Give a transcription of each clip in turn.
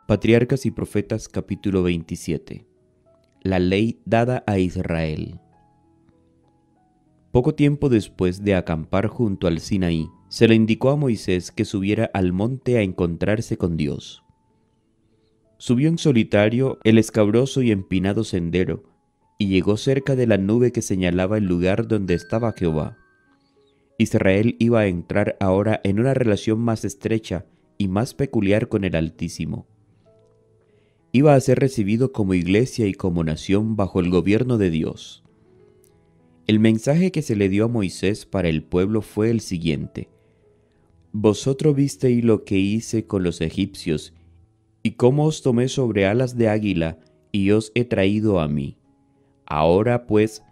Patriarcas y Profetas capítulo 27. La ley dada a Israel. Poco tiempo después de acampar junto al Sinaí, se le indicó a Moisés que subiera al monte a encontrarse con Dios. Subió en solitario el escabroso y empinado sendero, y llegó cerca de la nube que señalaba el lugar donde estaba Jehová. Israel iba a entrar ahora en una relación más estrecha y más peculiar con el Altísimo. Iba a ser recibido como iglesia y como nación bajo el gobierno de Dios. El mensaje que se le dio a Moisés para el pueblo fue el siguiente: Vosotros visteis lo que hice con los egipcios, y cómo os tomé sobre alas de águila, y os he traído a mí. Ahora pues,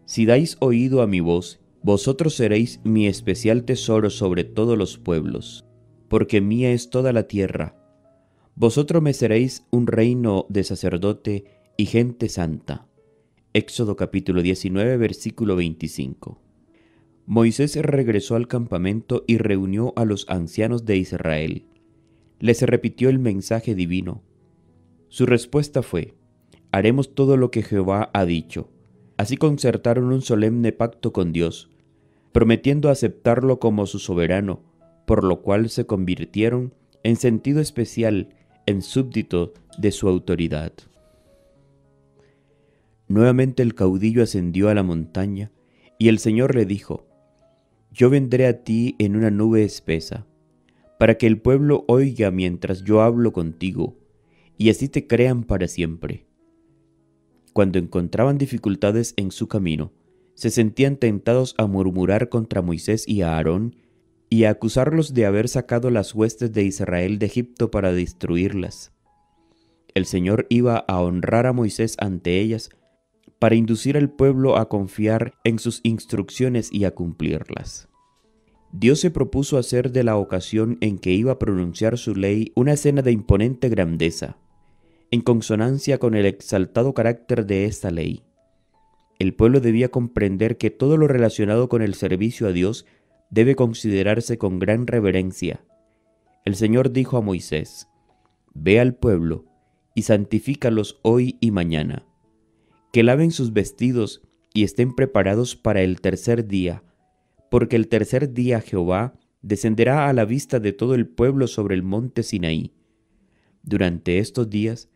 si dais oído a mi voz, vosotros seréis mi especial tesoro sobre todos los pueblos, porque mía es toda la tierra. Vosotros me seréis un reino de sacerdote y gente santa. Éxodo capítulo 19, versículo 25. Moisés regresó al campamento y reunió a los ancianos de Israel. Les repitió el mensaje divino. Su respuesta fue: haremos todo lo que Jehová ha dicho. Así concertaron un solemne pacto con Dios, prometiendo aceptarlo como su soberano, por lo cual se convirtieron en sentido especial en súbdito de su autoridad. Nuevamente el caudillo ascendió a la montaña, y el Señor le dijo: Yo vendré a ti en una nube espesa, para que el pueblo oiga mientras yo hablo contigo, y así te crean para siempre. Cuando encontraban dificultades en su camino, se sentían tentados a murmurar contra Moisés y a Aarón, y a acusarlos de haber sacado las huestes de Israel de Egipto para destruirlas. El Señor iba a honrar a Moisés ante ellas para inducir al pueblo a confiar en sus instrucciones y a cumplirlas. Dios se propuso hacer de la ocasión en que iba a pronunciar su ley una escena de imponente grandeza, en consonancia con el exaltado carácter de esta ley. El pueblo debía comprender que todo lo relacionado con el servicio a Dios debe considerarse con gran reverencia. El Señor dijo a Moisés: Ve al pueblo y santifícalos hoy y mañana, que laven sus vestidos y estén preparados para el tercer día, porque el tercer día Jehová descenderá a la vista de todo el pueblo sobre el monte Sinaí. Durante estos días,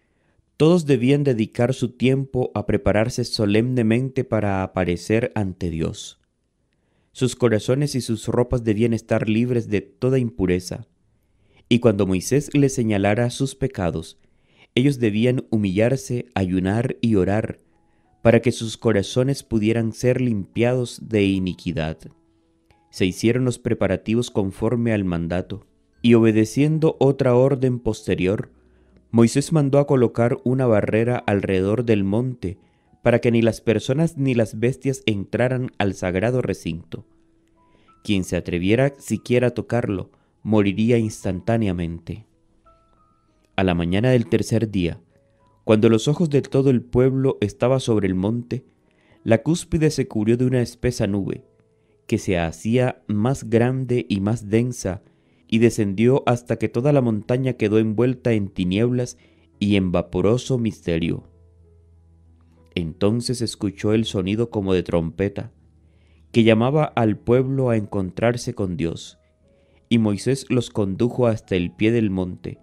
todos debían dedicar su tiempo a prepararse solemnemente para aparecer ante Dios. Sus corazones y sus ropas debían estar libres de toda impureza. Y cuando Moisés les señalara sus pecados, ellos debían humillarse, ayunar y orar, para que sus corazones pudieran ser limpiados de iniquidad. Se hicieron los preparativos conforme al mandato, y obedeciendo otra orden posterior, Moisés mandó a colocar una barrera alrededor del monte, para que ni las personas ni las bestias entraran al sagrado recinto. Quien se atreviera siquiera a tocarlo, moriría instantáneamente. A la mañana del tercer día, cuando los ojos de todo el pueblo estaban sobre el monte, la cúspide se cubrió de una espesa nube, que se hacía más grande y más densa, y descendió hasta que toda la montaña quedó envuelta en tinieblas y en vaporoso misterio. Entonces escuchó el sonido como de trompeta, que llamaba al pueblo a encontrarse con Dios, y Moisés los condujo hasta el pie del monte.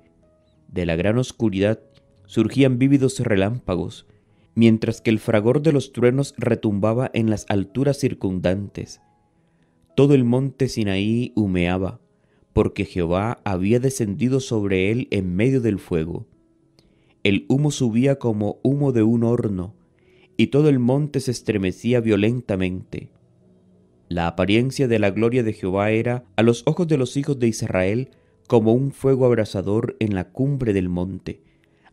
De la gran oscuridad surgían vívidos relámpagos, mientras que el fragor de los truenos retumbaba en las alturas circundantes. Todo el monte Sinaí humeaba, porque Jehová había descendido sobre él en medio del fuego. El humo subía como humo de un horno, y todo el monte se estremecía violentamente. La apariencia de la gloria de Jehová era, a los ojos de los hijos de Israel, como un fuego abrasador en la cumbre del monte,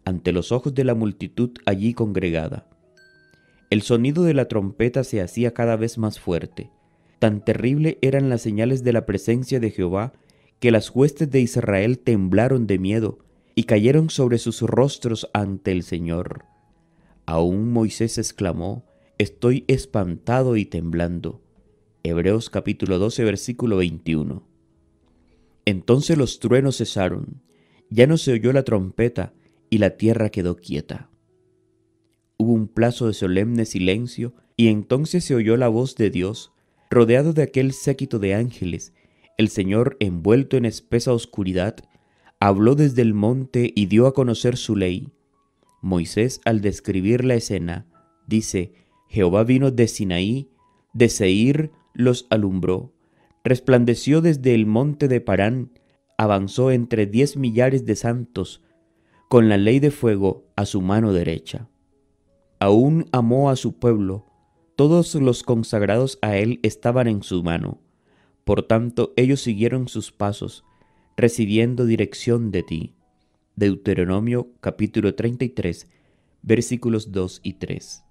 ante los ojos de la multitud allí congregada. El sonido de la trompeta se hacía cada vez más fuerte. Tan terrible eran las señales de la presencia de Jehová, que las huestes de Israel temblaron de miedo y cayeron sobre sus rostros ante el Señor. Aún Moisés exclamó: Estoy espantado y temblando. Hebreos capítulo 12, versículo 21. Entonces los truenos cesaron, Ya no se oyó la trompeta y la tierra quedó quieta. Hubo un plazo de solemne silencio y entonces se oyó la voz de Dios, rodeado de aquel séquito de ángeles. El Señor, envuelto en espesa oscuridad, habló desde el monte y dio a conocer su ley. Moisés, al describir la escena, dice: Jehová vino de Sinaí, de Seir los alumbró, resplandeció desde el monte de Parán, avanzó entre 10 millares de santos, con la ley de fuego a su mano derecha. Aún amó a su pueblo, todos los consagrados a él estaban en su mano. Por tanto, ellos siguieron sus pasos, recibiendo dirección de ti. Deuteronomio capítulo 33, versículos 2 y 3.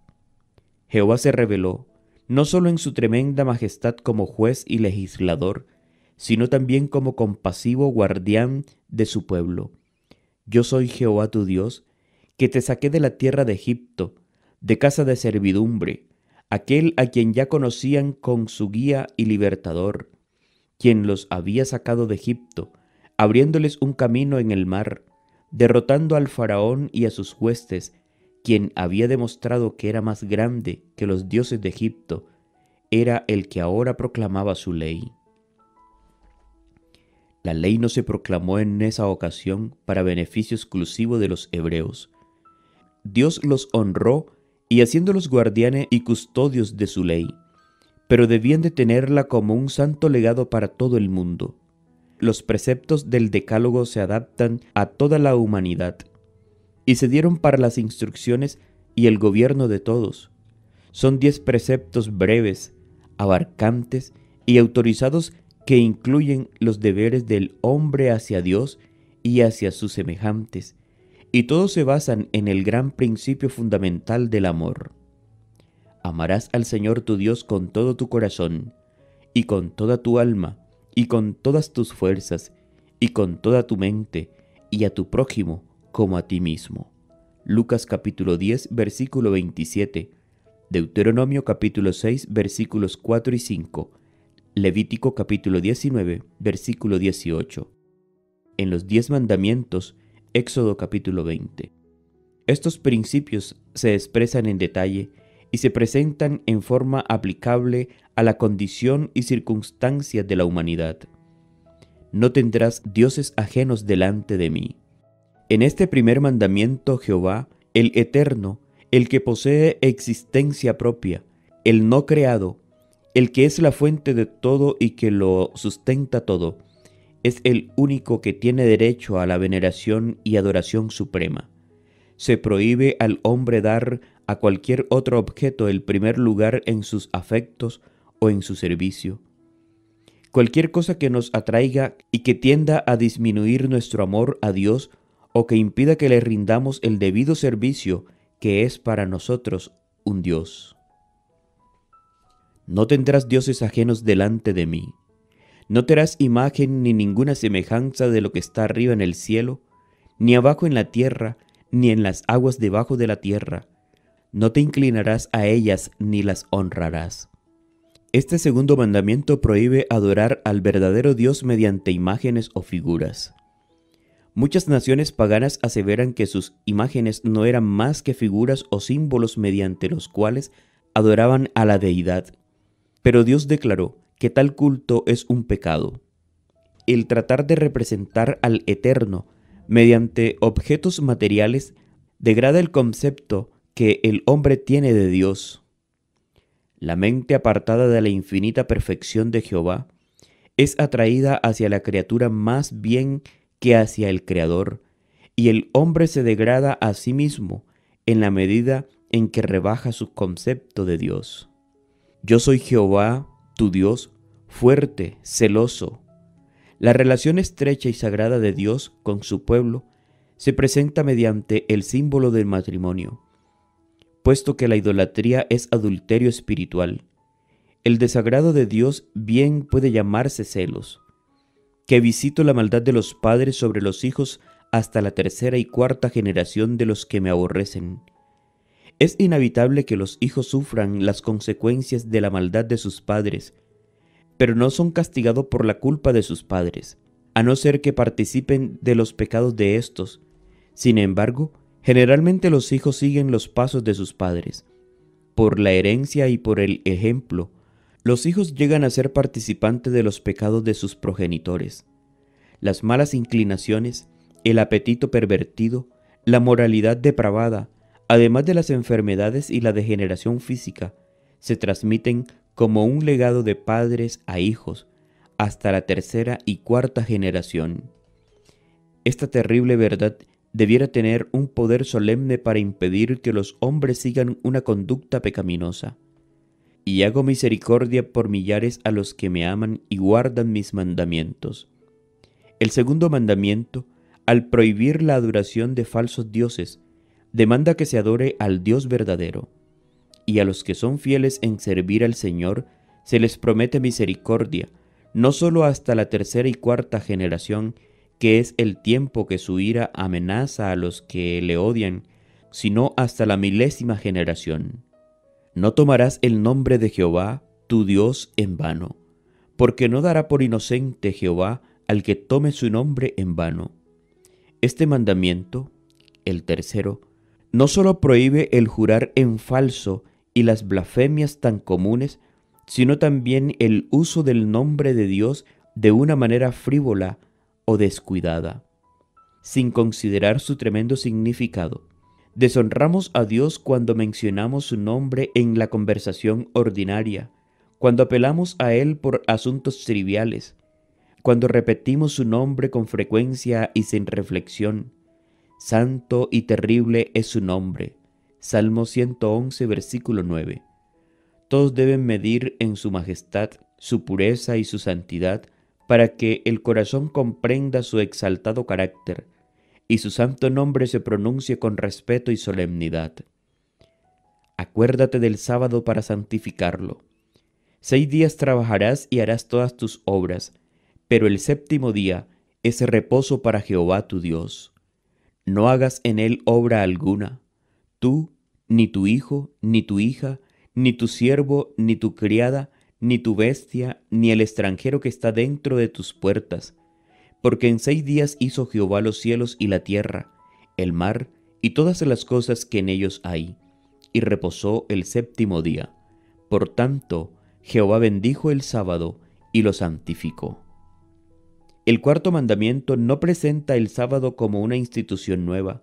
Jehová se reveló, no solo en su tremenda majestad como juez y legislador, sino también como compasivo guardián de su pueblo. Yo soy Jehová tu Dios, que te saqué de la tierra de Egipto, de casa de servidumbre, aquel a quien ya conocían con su guía y libertador, quien los había sacado de Egipto, abriéndoles un camino en el mar, derrotando al faraón y a sus huestes, quien había demostrado que era más grande que los dioses de Egipto, era el que ahora proclamaba su ley. La ley no se proclamó en esa ocasión para beneficio exclusivo de los hebreos. Dios los honró y haciéndolos guardianes y custodios de su ley, pero debían de tenerla como un santo legado para todo el mundo. Los preceptos del Decálogo se adaptan a toda la humanidad y se dieron para las instrucciones y el gobierno de todos. Son 10 preceptos breves, abarcantes y autorizados que incluyen los deberes del hombre hacia Dios y hacia sus semejantes, y todos se basan en el gran principio fundamental del amor. Amarás al Señor tu Dios con todo tu corazón, y con toda tu alma, y con todas tus fuerzas, y con toda tu mente, y a tu prójimo como a ti mismo. Lucas capítulo 10, versículo 27, Deuteronomio capítulo 6, versículos 4 y 5, Levítico capítulo 19, versículo 18. En los 10 mandamientos, Éxodo capítulo 20. Estos principios se expresan en detalle y se presentan en forma aplicable a la condición y circunstancias de la humanidad. No tendrás dioses ajenos delante de mí. En este primer mandamiento, Jehová, el Eterno, el que posee existencia propia, el no creado, el que es la fuente de todo y que lo sustenta todo, es el único que tiene derecho a la veneración y adoración suprema. Se prohíbe al hombre dar a cualquier otro objeto el primer lugar en sus afectos o en su servicio. Cualquier cosa que nos atraiga y que tienda a disminuir nuestro amor a Dios o que impida que le rindamos el debido servicio que es para nosotros un Dios. No tendrás dioses ajenos delante de mí. No te harás imagen ni ninguna semejanza de lo que está arriba en el cielo, ni abajo en la tierra, ni en las aguas debajo de la tierra. No te inclinarás a ellas ni las honrarás. Este segundo mandamiento prohíbe adorar al verdadero Dios mediante imágenes o figuras. Muchas naciones paganas aseveran que sus imágenes no eran más que figuras o símbolos mediante los cuales adoraban a la deidad. Pero Dios declaró que tal culto es un pecado. El tratar de representar al Eterno mediante objetos materiales degrada el concepto que el hombre tiene de Dios. La mente apartada de la infinita perfección de Jehová es atraída hacia la criatura más bien que hacia el Creador, y el hombre se degrada a sí mismo en la medida en que rebaja su concepto de Dios. Yo soy Jehová, tu Dios, fuerte, celoso. La relación estrecha y sagrada de Dios con su pueblo se presenta mediante el símbolo del matrimonio, puesto que la idolatría es adulterio espiritual. El desagrado de Dios bien puede llamarse celos, que visito la maldad de los padres sobre los hijos hasta la 3ª y 4ª generación de los que me aborrecen. Es inevitable que los hijos sufran las consecuencias de la maldad de sus padres, pero no son castigados por la culpa de sus padres. a no ser que participen de los pecados de éstos. Sin embargo, generalmente los hijos siguen los pasos de sus padres. Por la herencia y por el ejemplo, los hijos llegan a ser participantes de los pecados de sus progenitores. Las malas inclinaciones, el apetito pervertido, la moralidad depravada, además de las enfermedades y la degeneración física, se transmiten como un legado de padres a hijos hasta la tercera y cuarta generación. Esta terrible verdad debiera tener un poder solemne para impedir que los hombres sigan una conducta pecaminosa. Y hago misericordia por millares a los que me aman y guardan mis mandamientos. El segundo mandamiento, al prohibir la adoración de falsos dioses, demanda que se adore al Dios verdadero. Y a los que son fieles en servir al Señor, se les promete misericordia, no solo hasta la tercera y cuarta generación, que es el tiempo que su ira amenaza a los que le odian, sino hasta la 1000ª generación. No tomarás el nombre de Jehová, tu Dios, en vano, porque no dará por inocente Jehová al que tome su nombre en vano. Este mandamiento, el tercero, no solo prohíbe el jurar en falso y las blasfemias tan comunes, sino también el uso del nombre de Dios de una manera frívola o descuidada, sin considerar su tremendo significado. Deshonramos a Dios cuando mencionamos su nombre en la conversación ordinaria, cuando apelamos a Él por asuntos triviales, cuando repetimos su nombre con frecuencia y sin reflexión. Santo y terrible es su nombre. Salmo 111, versículo 9. Todos deben medir en su majestad, su pureza y su santidad, para que el corazón comprenda su exaltado carácter y su santo nombre se pronuncie con respeto y solemnidad. Acuérdate del sábado para santificarlo. 6 días trabajarás y harás todas tus obras, pero el séptimo día es reposo para Jehová tu Dios. No hagas en él obra alguna, tú, ni tu hijo, ni tu hija, ni tu siervo, ni tu criada, ni tu bestia, ni el extranjero que está dentro de tus puertas, porque en 6 días hizo Jehová los cielos y la tierra, el mar y todas las cosas que en ellos hay, y reposó el séptimo día. Por tanto, Jehová bendijo el sábado y lo santificó. El cuarto mandamiento no presenta el sábado como una institución nueva,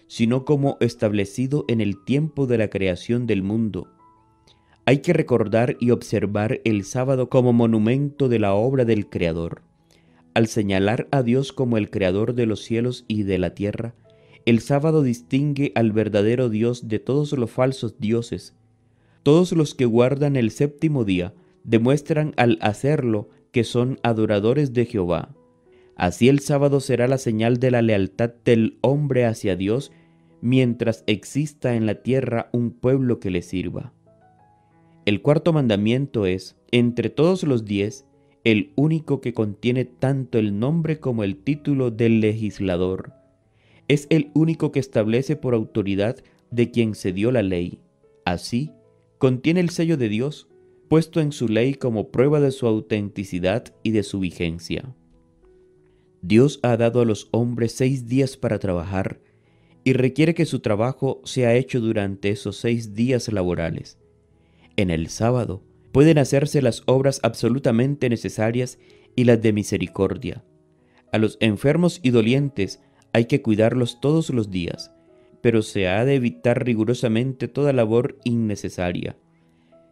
sino como establecido en el tiempo de la creación del mundo. Hay que recordar y observar el sábado como monumento de la obra del Creador. Al señalar a Dios como el Creador de los cielos y de la tierra, el sábado distingue al verdadero Dios de todos los falsos dioses. Todos los que guardan el séptimo día demuestran al hacerlo que son adoradores de Jehová. Así el sábado será la señal de la lealtad del hombre hacia Dios mientras exista en la tierra un pueblo que le sirva. El cuarto mandamiento es, entre todos los 10, el único que contiene tanto el nombre como el título del legislador. Es el único que establece por autoridad de quien se dio la ley. Así, contiene el sello de Dios, puesto en su ley como prueba de su autenticidad y de su vigencia. Dios ha dado a los hombres 6 días para trabajar y requiere que su trabajo sea hecho durante esos 6 días laborales. En el sábado pueden hacerse las obras absolutamente necesarias y las de misericordia. A los enfermos y dolientes hay que cuidarlos todos los días, pero se ha de evitar rigurosamente toda labor innecesaria.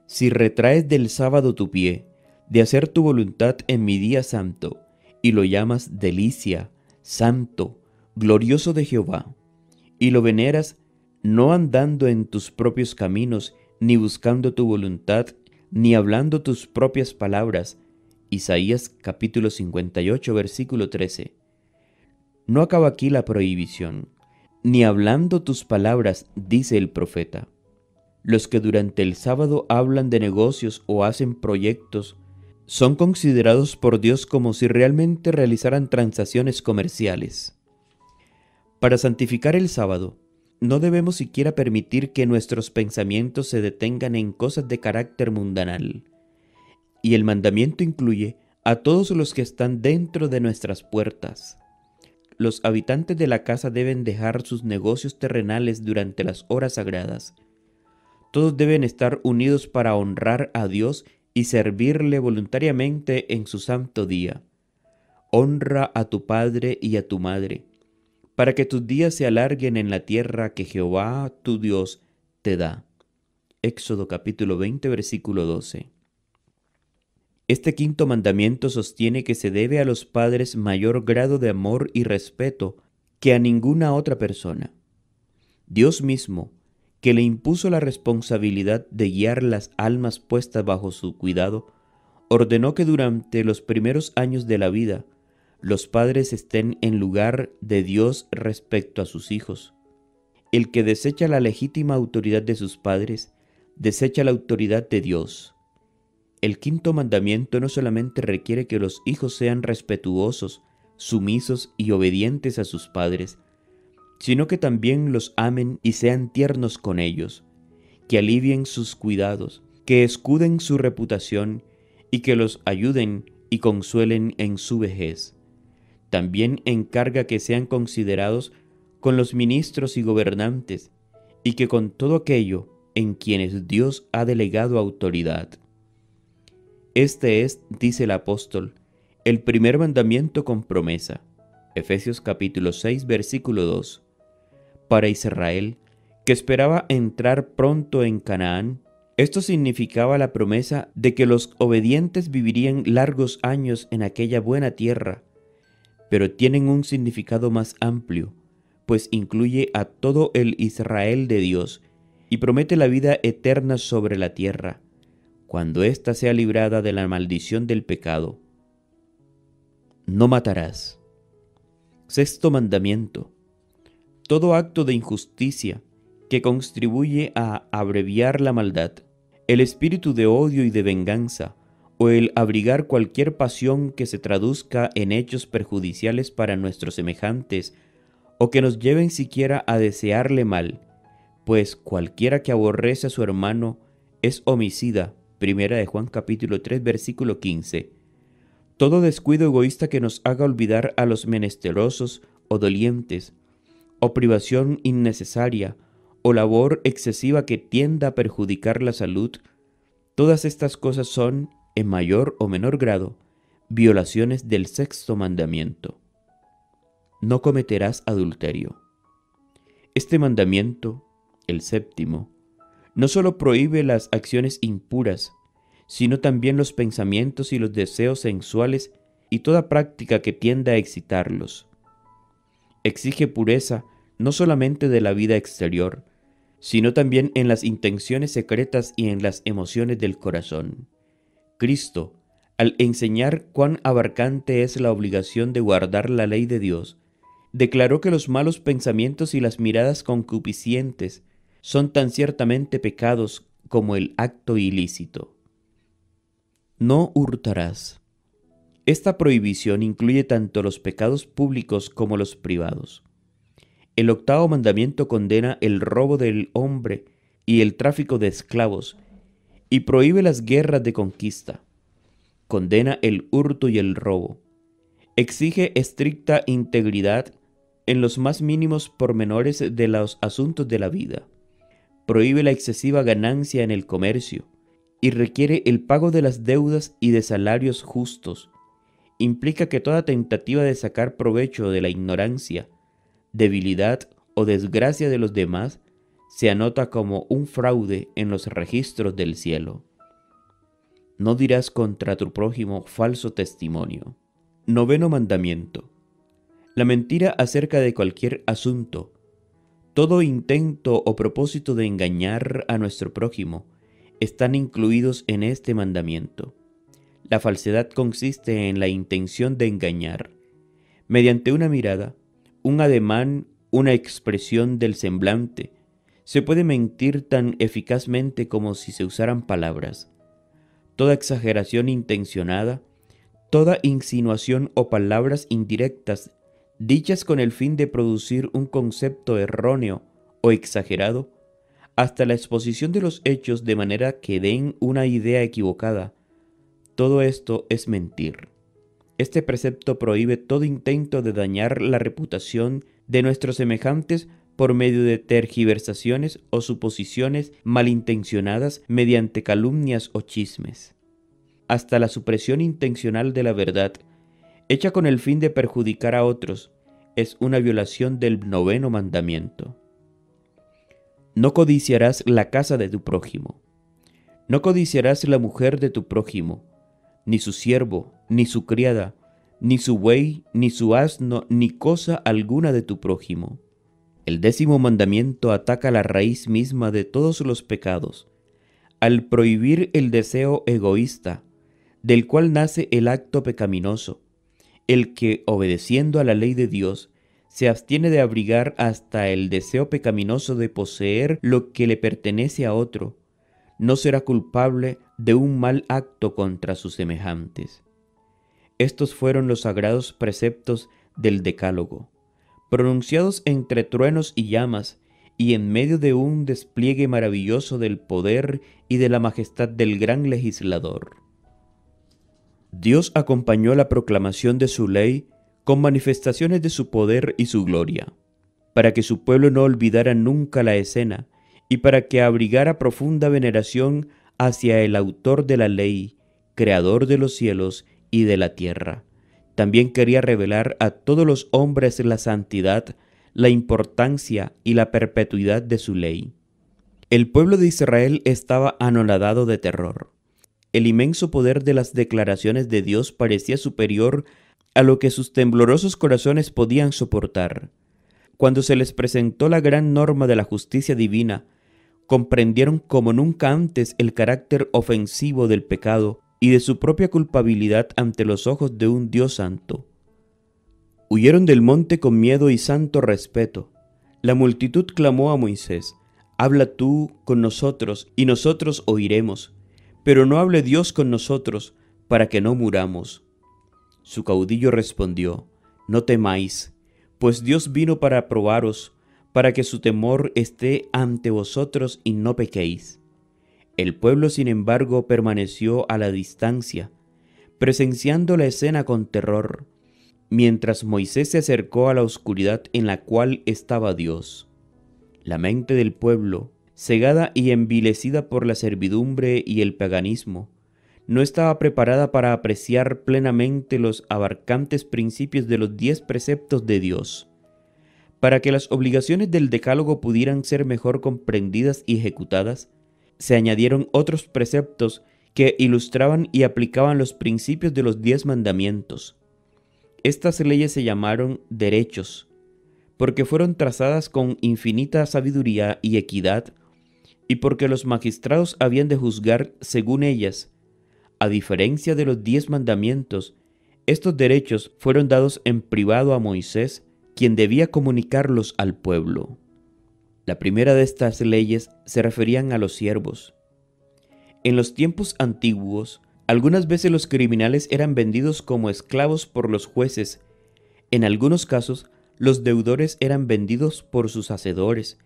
Si retraes del sábado tu pie, de hacer tu voluntad en mi día santo, y lo llamas delicia, santo, glorioso de Jehová, y lo veneras no andando en tus propios caminos, ni buscando tu voluntad, ni hablando tus propias palabras. Isaías capítulo 58, versículo 13. No acaba aquí la prohibición. Ni hablando tus palabras, dice el profeta. Los que durante el sábado hablan de negocios o hacen proyectos son considerados por Dios como si realmente realizaran transacciones comerciales. Para santificar el sábado, no debemos siquiera permitir que nuestros pensamientos se detengan en cosas de carácter mundanal. Y el mandamiento incluye a todos los que están dentro de nuestras puertas. Los habitantes de la casa deben dejar sus negocios terrenales durante las horas sagradas. Todos deben estar unidos para honrar a Dios y servirle voluntariamente en su santo día. Honra a tu padre y a tu madre, para que tus días se alarguen en la tierra que Jehová tu Dios te da. Éxodo capítulo 20, versículo 12. Este quinto mandamiento sostiene que se debe a los padres mayor grado de amor y respeto que a ninguna otra persona. Dios mismo, que le impuso la responsabilidad de guiar las almas puestas bajo su cuidado, ordenó que durante los primeros años de la vida, los padres estén en lugar de Dios respecto a sus hijos. El que desecha la legítima autoridad de sus padres, desecha la autoridad de Dios. El quinto mandamiento no solamente requiere que los hijos sean respetuosos, sumisos y obedientes a sus padres, sino que también los amen y sean tiernos con ellos, que alivien sus cuidados, que escuden su reputación y que los ayuden y consuelen en su vejez. También encarga que sean considerados con los ministros y gobernantes, y que con todo aquello en quienes Dios ha delegado autoridad. Este es, dice el apóstol, el primer mandamiento con promesa. Efesios capítulo 6, versículo 2. Para Israel, que esperaba entrar pronto en Canaán, esto significaba la promesa de que los obedientes vivirían largos años en aquella buena tierra, pero tienen un significado más amplio, pues incluye a todo el Israel de Dios y promete la vida eterna sobre la tierra, cuando ésta sea librada de la maldición del pecado. No matarás. Sexto mandamiento. Todo acto de injusticia que contribuye a abreviar la maldad, el espíritu de odio y de venganza, o el abrigar cualquier pasión que se traduzca en hechos perjudiciales para nuestros semejantes, o que nos lleven siquiera a desearle mal, pues cualquiera que aborrece a su hermano es homicida. Primera de Juan capítulo 3, versículo 15. Todo descuido egoísta que nos haga olvidar a los menesterosos o dolientes, o privación innecesaria, o labor excesiva que tienda a perjudicar la salud, todas estas cosas son, en mayor o menor grado, violaciones del sexto mandamiento. No cometerás adulterio. Este mandamiento, el séptimo, no solo prohíbe las acciones impuras, sino también los pensamientos y los deseos sensuales y toda práctica que tienda a excitarlos. Exige pureza no solamente de la vida exterior, sino también en las intenciones secretas y en las emociones del corazón. Cristo, al enseñar cuán abarcante es la obligación de guardar la ley de Dios, declaró que los malos pensamientos y las miradas concupiscientes son tan ciertamente pecados como el acto ilícito. No hurtarás. Esta prohibición incluye tanto los pecados públicos como los privados. El octavo mandamiento condena el robo del hombre y el tráfico de esclavos, y prohíbe las guerras de conquista. Condena el hurto y el robo. Exige estricta integridad en los más mínimos pormenores de los asuntos de la vida. Prohíbe la excesiva ganancia en el comercio y requiere el pago de las deudas y de salarios justos. Implica que toda tentativa de sacar provecho de la ignorancia, debilidad o desgracia de los demás se anota como un fraude en los registros del cielo. No dirás contra tu prójimo falso testimonio. Noveno mandamiento. La mentira acerca de cualquier asunto. Todo intento o propósito de engañar a nuestro prójimo están incluidos en este mandamiento. La falsedad consiste en la intención de engañar. Mediante una mirada, un ademán, una expresión del semblante, se puede mentir tan eficazmente como si se usaran palabras. Toda exageración intencionada, toda insinuación o palabras indirectas dichas con el fin de producir un concepto erróneo o exagerado, hasta la exposición de los hechos de manera que den una idea equivocada. Todo esto es mentir. Este precepto prohíbe todo intento de dañar la reputación de nuestros semejantes por medio de tergiversaciones o suposiciones malintencionadas mediante calumnias o chismes. Hasta la supresión intencional de la verdad, hecha con el fin de perjudicar a otros, es una violación del 9º mandamiento. No codiciarás la casa de tu prójimo. No codiciarás la mujer de tu prójimo, ni su siervo, ni su criada, ni su buey, ni su asno, ni cosa alguna de tu prójimo. El 10º mandamiento ataca la raíz misma de todos los pecados, al prohibir el deseo egoísta, del cual nace el acto pecaminoso, el que, obedeciendo a la ley de Dios, se abstiene de abrigar hasta el deseo pecaminoso de poseer lo que le pertenece a otro, no será culpable de un mal acto contra sus semejantes. Estos fueron los sagrados preceptos del Decálogo, pronunciados entre truenos y llamas, y en medio de un despliegue maravilloso del poder y de la majestad del gran legislador. Dios acompañó la proclamación de su ley con manifestaciones de su poder y su gloria, para que su pueblo no olvidara nunca la escena, y para que abrigara profunda veneración hacia el autor de la ley, creador de los cielos y de la tierra. También quería revelar a todos los hombres la santidad, la importancia y la perpetuidad de su ley. El pueblo de Israel estaba anonadado de terror. El inmenso poder de las declaraciones de Dios parecía superior a lo que sus temblorosos corazones podían soportar. Cuando se les presentó la gran norma de la justicia divina, comprendieron como nunca antes el carácter ofensivo del pecado y de su propia culpabilidad ante los ojos de un Dios santo. Huyeron del monte con miedo y santo respeto. La multitud clamó a Moisés: «Habla tú con nosotros, y nosotros oiremos, pero no hable Dios con nosotros, para que no muramos». Su caudillo respondió: «No temáis, pues Dios vino para probaros, para que su temor esté ante vosotros y no pequéis». El pueblo, sin embargo, permaneció a la distancia, presenciando la escena con terror, mientras Moisés se acercó a la oscuridad en la cual estaba Dios. La mente del pueblo, cegada y envilecida por la servidumbre y el paganismo, no estaba preparada para apreciar plenamente los abarcantes principios de los 10 preceptos de Dios. Para que las obligaciones del Decálogo pudieran ser mejor comprendidas y ejecutadas, se añadieron otros preceptos que ilustraban y aplicaban los principios de los 10 mandamientos. Estas leyes se llamaron derechos, porque fueron trazadas con infinita sabiduría y equidad, y porque los magistrados habían de juzgar según ellas. A diferencia de los 10 mandamientos, estos derechos fueron dados en privado a Moisés, quien debía comunicarlos al pueblo. La primera de estas leyes se referían a los siervos. En los tiempos antiguos, algunas veces los criminales eran vendidos como esclavos por los jueces. En algunos casos, los deudores eran vendidos por sus hacedores,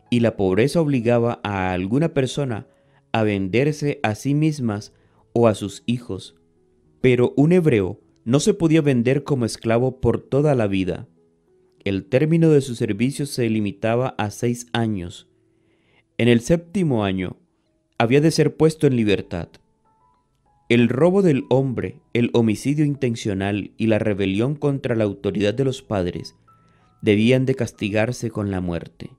y la pobreza obligaba a alguna persona a venderse a sí mismas o a sus hijos. Pero un hebreo no se podía vender como esclavo por toda la vida. El término de su servicio se limitaba a 6 años. En el 7º año, había de ser puesto en libertad. El robo del hombre, el homicidio intencional y la rebelión contra la autoridad de los padres debían de castigarse con la muerte.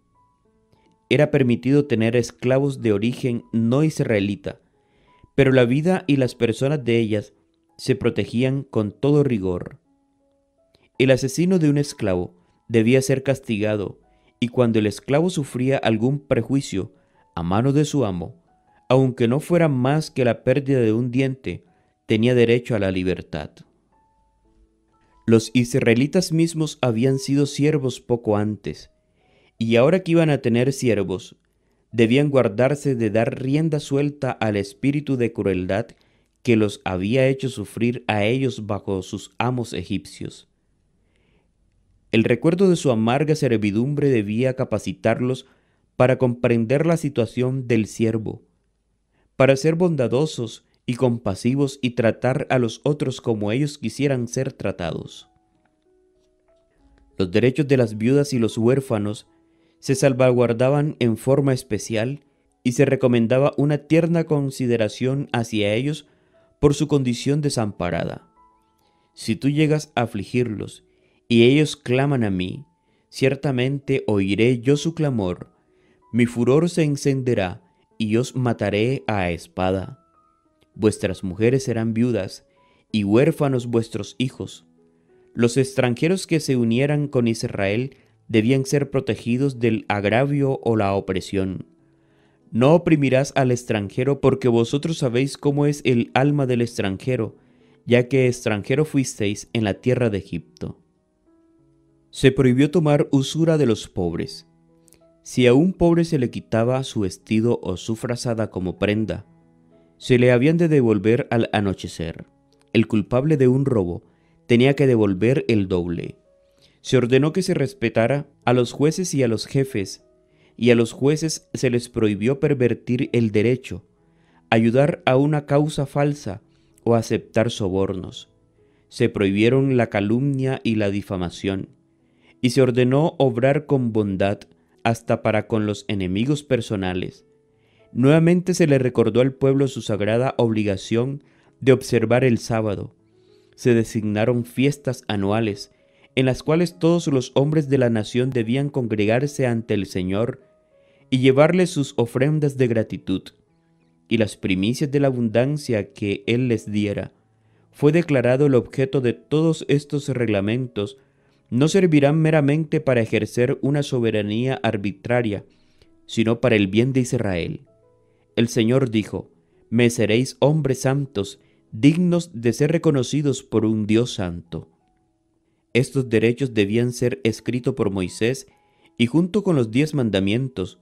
Era permitido tener esclavos de origen no israelita, pero la vida y las personas de ellas se protegían con todo rigor. El asesino de un esclavo debía ser castigado, y cuando el esclavo sufría algún perjuicio a mano de su amo, aunque no fuera más que la pérdida de un diente, tenía derecho a la libertad. Los israelitas mismos habían sido siervos poco antes, y ahora que iban a tener siervos, debían guardarse de dar rienda suelta al espíritu de crueldad que los había hecho sufrir a ellos bajo sus amos egipcios. El recuerdo de su amarga servidumbre debía capacitarlos para comprender la situación del siervo, para ser bondadosos y compasivos y tratar a los otros como ellos quisieran ser tratados. Los derechos de las viudas y los huérfanos se salvaguardaban en forma especial y se recomendaba una tierna consideración hacia ellos por su condición desamparada. Si tú llegas a afligirlos y ellos claman a mí, ciertamente oiré yo su clamor, mi furor se encenderá y os mataré a espada. Vuestras mujeres serán viudas y huérfanos vuestros hijos. Los extranjeros que se unieran con Israel debían ser protegidos del agravio o la opresión. No oprimirás al extranjero porque vosotros sabéis cómo es el alma del extranjero, ya que extranjero fuisteis en la tierra de Egipto. Se prohibió tomar usura de los pobres. Si a un pobre se le quitaba su vestido o su frazada como prenda, se le habían de devolver al anochecer. El culpable de un robo tenía que devolver el doble. Se ordenó que se respetara a los jueces y a los jefes, y a los jueces se les prohibió pervertir el derecho, ayudar a una causa falsa o aceptar sobornos. Se prohibieron la calumnia y la difamación, y se ordenó obrar con bondad hasta para con los enemigos personales. Nuevamente se le recordó al pueblo su sagrada obligación de observar el sábado. Se designaron fiestas anuales, en las cuales todos los hombres de la nación debían congregarse ante el Señor y llevarle sus ofrendas de gratitud, y las primicias de la abundancia que Él les diera. Fue declarado el objeto de todos estos reglamentos no servirán meramente para ejercer una soberanía arbitraria, sino para el bien de Israel. El Señor dijo: me seréis hombres santos, dignos de ser reconocidos por un Dios santo. Estos derechos debían ser escritos por Moisés y junto con los 10 mandamientos,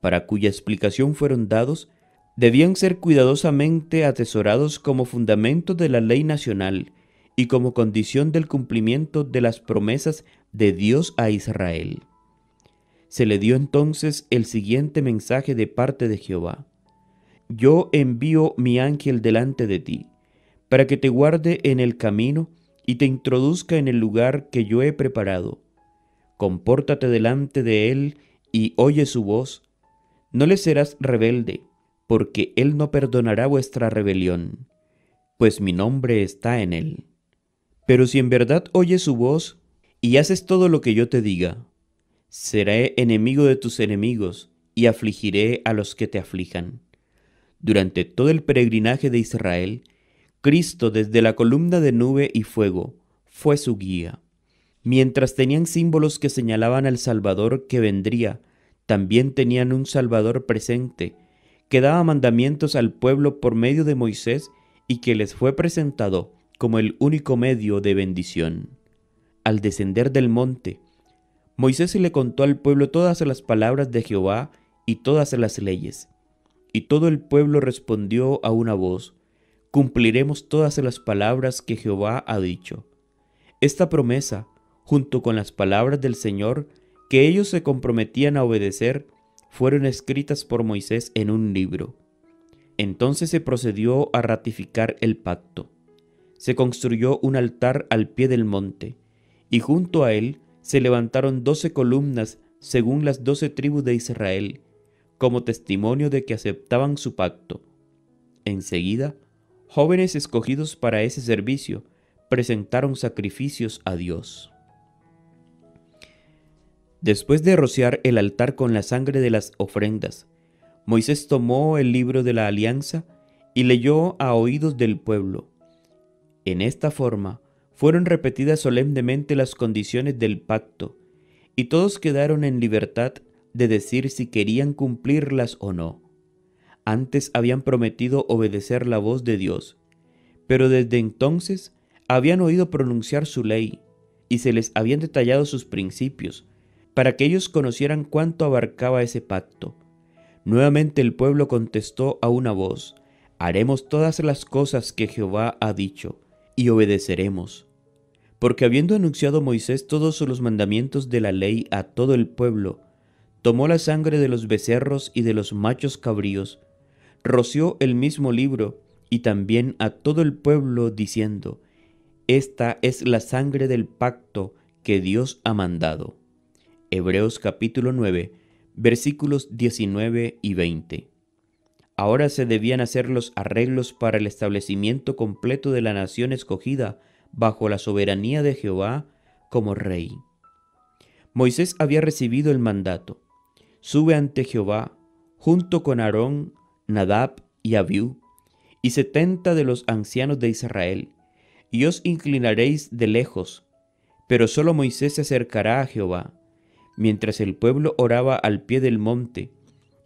para cuya explicación fueron dados, debían ser cuidadosamente atesorados como fundamento de la ley nacional y como condición del cumplimiento de las promesas de Dios a Israel. Se le dio entonces el siguiente mensaje de parte de Jehová: yo envío mi ángel delante de ti, para que te guarde en el camino y te introduzca en el lugar que yo he preparado. Compórtate delante de él y oye su voz. No le serás rebelde, porque él no perdonará vuestra rebelión, pues mi nombre está en él. Pero si en verdad oyes su voz y haces todo lo que yo te diga, seré enemigo de tus enemigos y afligiré a los que te aflijan. Durante todo el peregrinaje de Israel, Cristo desde la columna de nube y fuego fue su guía. Mientras tenían símbolos que señalaban al Salvador que vendría, también tenían un Salvador presente, que daba mandamientos al pueblo por medio de Moisés y que les fue presentado como el único medio de bendición. Al descender del monte, Moisés le contó al pueblo todas las palabras de Jehová y todas las leyes. Y todo el pueblo respondió a una voz: cumpliremos todas las palabras que Jehová ha dicho. Esta promesa, junto con las palabras del Señor que ellos se comprometían a obedecer, fueron escritas por Moisés en un libro. Entonces se procedió a ratificar el pacto. Se construyó un altar al pie del monte, y junto a él se levantaron 12 columnas según las 12 tribus de Israel, como testimonio de que aceptaban su pacto. Enseguida, jóvenes escogidos para ese servicio presentaron sacrificios a Dios. Después de rociar el altar con la sangre de las ofrendas, Moisés tomó el libro de la alianza y leyó a oídos del pueblo. En esta forma fueron repetidas solemnemente las condiciones del pacto, y todos quedaron en libertad de decir si querían cumplirlas o no. Antes habían prometido obedecer la voz de Dios, pero desde entonces habían oído pronunciar su ley, y se les habían detallado sus principios, para que ellos conocieran cuánto abarcaba ese pacto. Nuevamente el pueblo contestó a una voz: haremos todas las cosas que Jehová ha dicho, y obedeceremos. Porque habiendo anunciado Moisés todos los mandamientos de la ley a todo el pueblo, tomó la sangre de los becerros y de los machos cabríos, roció el mismo libro y también a todo el pueblo, diciendo: Esta es la sangre del pacto que Dios ha mandado. Hebreos capítulo 9, versículos 19 y 20. Ahora se debían hacer los arreglos para el establecimiento completo de la nación escogida bajo la soberanía de Jehová como rey. Moisés había recibido el mandato: sube ante Jehová, junto con Aarón, Nadab y Abiú, y 70 de los ancianos de Israel, y os inclinaréis de lejos, pero solo Moisés se acercará a Jehová. Mientras el pueblo oraba al pie del monte,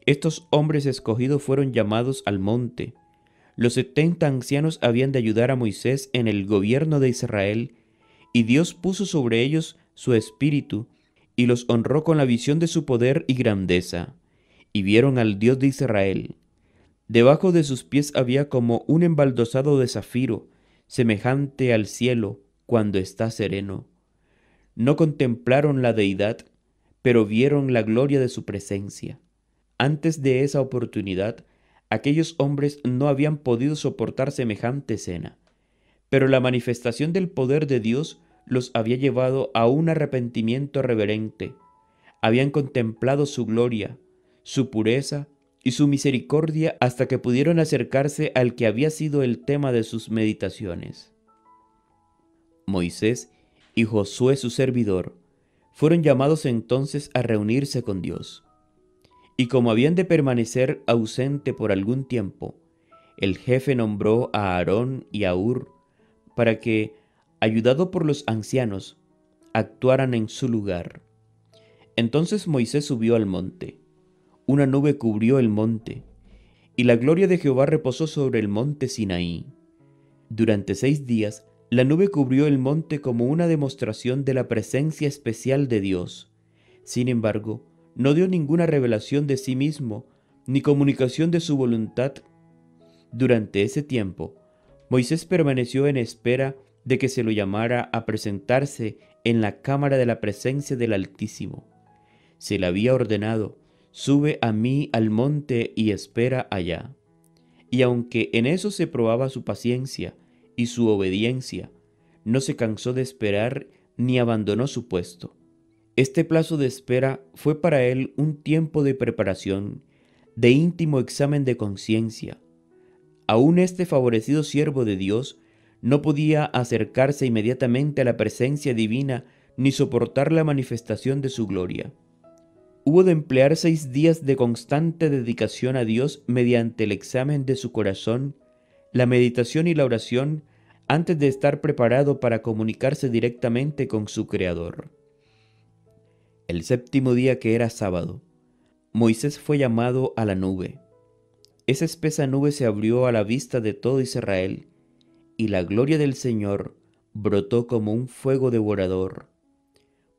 estos hombres escogidos fueron llamados al monte. Los 70 ancianos habían de ayudar a Moisés en el gobierno de Israel, y Dios puso sobre ellos su espíritu, y los honró con la visión de su poder y grandeza, y vieron al Dios de Israel. Debajo de sus pies había como un embaldosado de zafiro, semejante al cielo cuando está sereno. No contemplaron la deidad, pero vieron la gloria de su presencia. Antes de esa oportunidad, aquellos hombres no habían podido soportar semejante escena, pero la manifestación del poder de Dios los había llevado a un arrepentimiento reverente. Habían contemplado su gloria, su pureza y su misericordia hasta que pudieron acercarse al que había sido el tema de sus meditaciones. Moisés y Josué, su servidor, fueron llamados entonces a reunirse con Dios. Y como habían de permanecer ausente por algún tiempo, el jefe nombró a Aarón y a Hur para que, ayudado por los ancianos, actuaran en su lugar. Entonces Moisés subió al monte. Una nube cubrió el monte, y la gloria de Jehová reposó sobre el monte Sinaí. Durante 6 días, la nube cubrió el monte como una demostración de la presencia especial de Dios. Sin embargo, no dio ninguna revelación de sí mismo, ni comunicación de su voluntad. Durante ese tiempo, Moisés permaneció en espera de que se lo llamara a presentarse en la cámara de la presencia del Altísimo. Se le había ordenado: sube a mí al monte y espera allá. Y aunque en eso se probaba su paciencia y su obediencia, no se cansó de esperar ni abandonó su puesto. Este plazo de espera fue para él un tiempo de preparación, de íntimo examen de conciencia. Aún este favorecido siervo de Dios no podía acercarse inmediatamente a la presencia divina ni soportar la manifestación de su gloria. Hubo de emplear 6 días de constante dedicación a Dios mediante el examen de su corazón, la meditación y la oración, antes de estar preparado para comunicarse directamente con su Creador. El 7º día, que era sábado, Moisés fue llamado a la nube. Esa espesa nube se abrió a la vista de todo Israel, y la gloria del Señor brotó como un fuego devorador.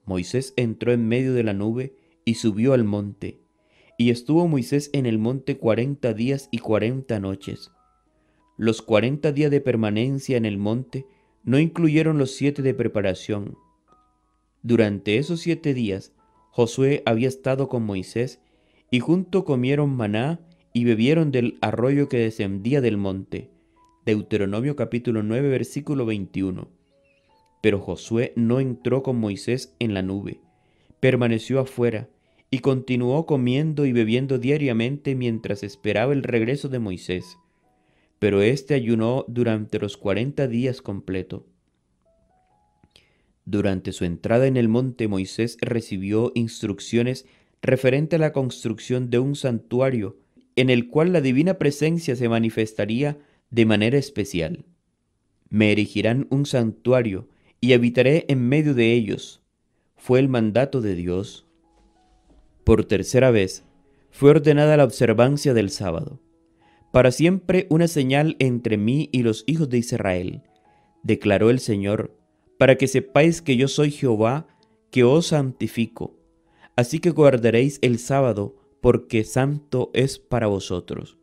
Moisés entró en medio de la nube y subió al monte, y estuvo Moisés en el monte 40 días y 40 noches. Los 40 días de permanencia en el monte no incluyeron los 7 de preparación. Durante esos 7 días, Josué había estado con Moisés, y juntos comieron maná y bebieron del arroyo que descendía del monte. Deuteronomio capítulo 9, versículo 21. Pero Josué no entró con Moisés en la nube, permaneció afuera y continuó comiendo y bebiendo diariamente mientras esperaba el regreso de Moisés. Pero éste ayunó durante los 40 días completos. Durante su entrada en el monte, Moisés recibió instrucciones referente a la construcción de un santuario en el cual la divina presencia se manifestaría de manera especial. Me erigirán un santuario y habitaré en medio de ellos, fue el mandato de Dios. Por 3ª vez fue ordenada la observancia del sábado, para siempre una señal entre mí y los hijos de Israel, declaró el Señor, para que sepáis que yo soy Jehová, que os santifico. Así que guardaréis el sábado, porque santo es para vosotros.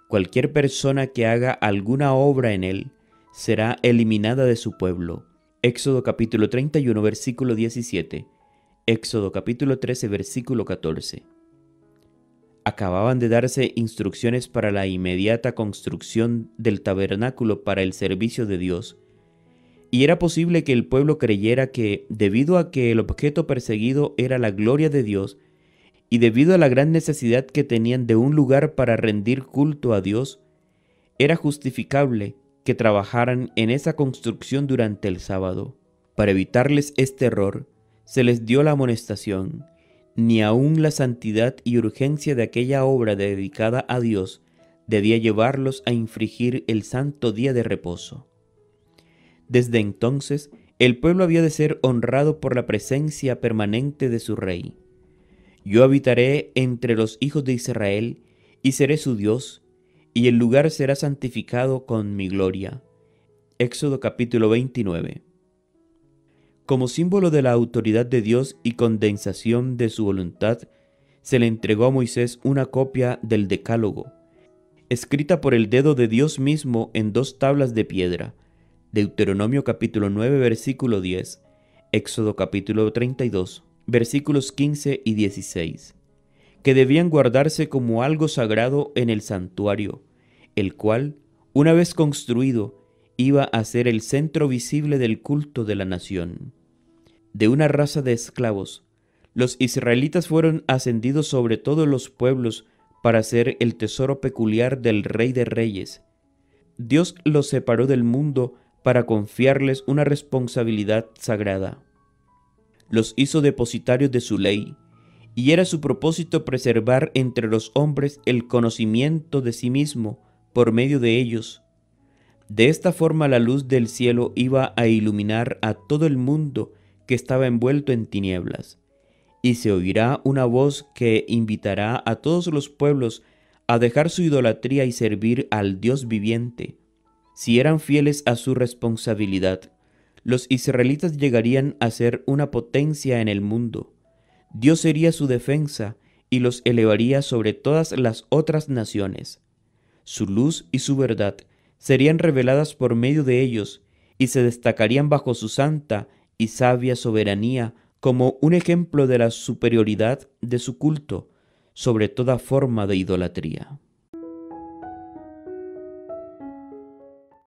Cualquier persona que haga alguna obra en él será eliminada de su pueblo. Éxodo capítulo 31, versículo 17. Éxodo capítulo 13, versículo 14. A acababan de darse instrucciones para la inmediata construcción del tabernáculo para el servicio de Dios, y era posible que el pueblo creyera que, debido a que el objeto perseguido era la gloria de Dios, y debido a la gran necesidad que tenían de un lugar para rendir culto a Dios, era justificable que trabajaran en esa construcción durante el sábado. Para evitarles este error, se les dio la amonestación: ni aun la santidad y urgencia de aquella obra dedicada a Dios debía llevarlos a infringir el santo día de reposo. Desde entonces, el pueblo había de ser honrado por la presencia permanente de su rey. Yo habitaré entre los hijos de Israel y seré su Dios, y el lugar será santificado con mi gloria. Éxodo capítulo 29. Como símbolo de la autoridad de Dios y condensación de su voluntad, se le entregó a Moisés una copia del Decálogo, escrita por el dedo de Dios mismo en 2 tablas de piedra. Deuteronomio capítulo 9, versículo 10, Éxodo capítulo 32, versículos 15 y 16, que debían guardarse como algo sagrado en el santuario, el cual, una vez construido, iba a ser el centro visible del culto de la nación. De una raza de esclavos, los israelitas fueron ascendidos sobre todos los pueblos para ser el tesoro peculiar del Rey de Reyes. Dios los separó del mundo para confiarles una responsabilidad sagrada. Los hizo depositarios de su ley, y era su propósito preservar entre los hombres el conocimiento de sí mismo por medio de ellos. De esta forma la luz del cielo iba a iluminar a todo el mundo que estaba envuelto en tinieblas, y se oirá una voz que invitará a todos los pueblos a dejar su idolatría y servir al Dios viviente. Si eran fieles a su responsabilidad, los israelitas llegarían a ser una potencia en el mundo. Dios sería su defensa y los elevaría sobre todas las otras naciones. Su luz y su verdad serían reveladas por medio de ellos y se destacarían bajo su santa y sabia soberanía como un ejemplo de la superioridad de su culto sobre toda forma de idolatría.